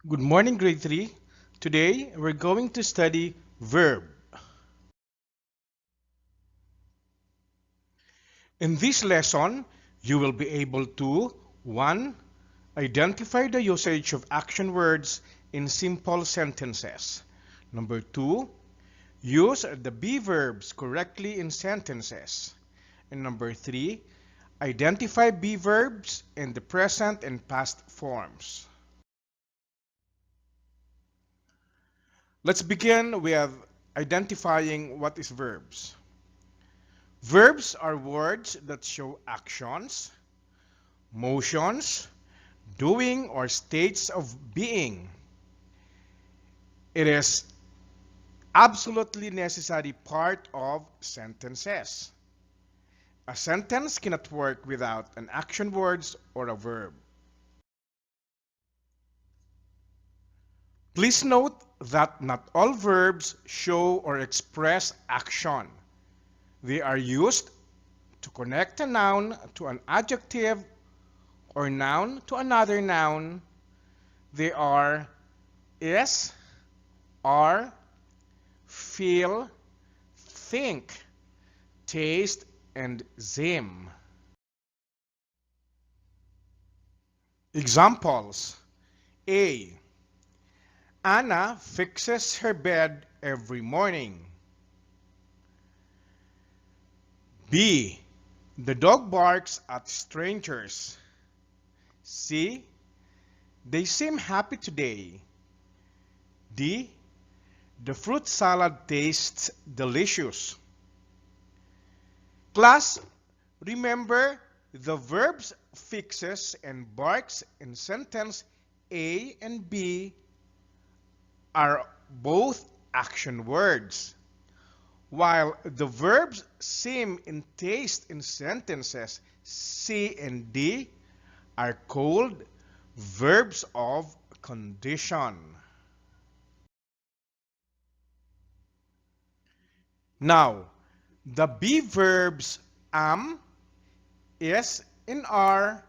Good morning, grade 3. Today, we're going to study verb. In this lesson, you will be able to 1. Identify the usage of action words in simple sentences. Number 2. Use the be verbs correctly in sentences. And number 3. Identify be verbs in the present and past forms. Let's begin with identifying what is verbs. Verbs are words that show actions, motions, doing, or states of being. It is absolutely necessary part of sentences. A sentence cannot work without an action words or a verb. Please note that not all verbs show or express action. They are used to connect a noun to an adjective or noun to another noun. They are is, are, feel, think, taste, and seem. Examples. A. Anna fixes her bed every morning. B. The dog barks at strangers. C. They seem happy today. D. The fruit salad tastes delicious. Class, remember the verbs fixes and barks in sentence A and B are both action words, while the verbs seem and taste in sentences C and D are called verbs of condition. Now, the be verbs am, is, and are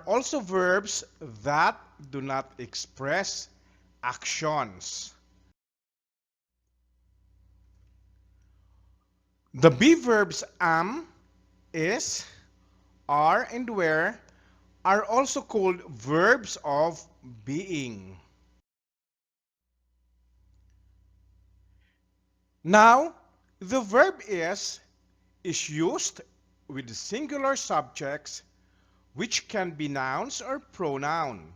also verbs that do not express actions. The be verbs am, is, are, and were are also called verbs of being. Now, the verb is used with singular subjects which can be nouns or pronoun,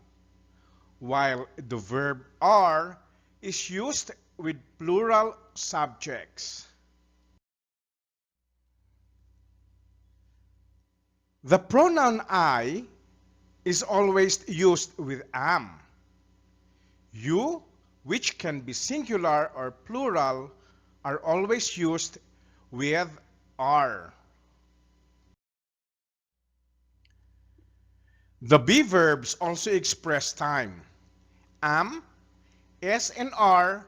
while the verb are is used with plural subjects. The pronoun I is always used with am. You, which can be singular or plural, are always used with are. The be verbs also express time. Am, is, and are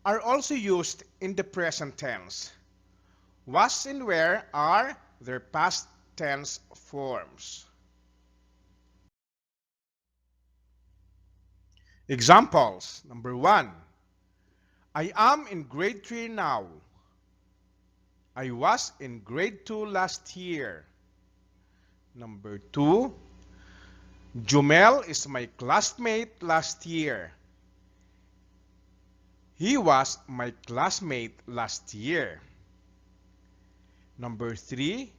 also used in the present tense. Was and were are their past tense forms. Examples. Number 1. I am in grade 3 now. I was in grade 2 last year. Number 2. Jumel is my classmate last year. He was my classmate last year. Number 3.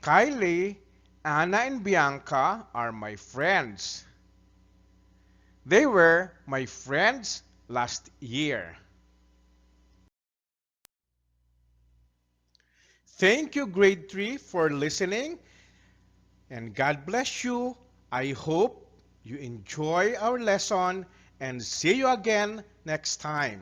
Kylie, Anna, and Bianca are my friends. They were my friends last year. Thank you, grade 3, for listening, and God bless you. I hope you enjoy our lesson and see you again next time.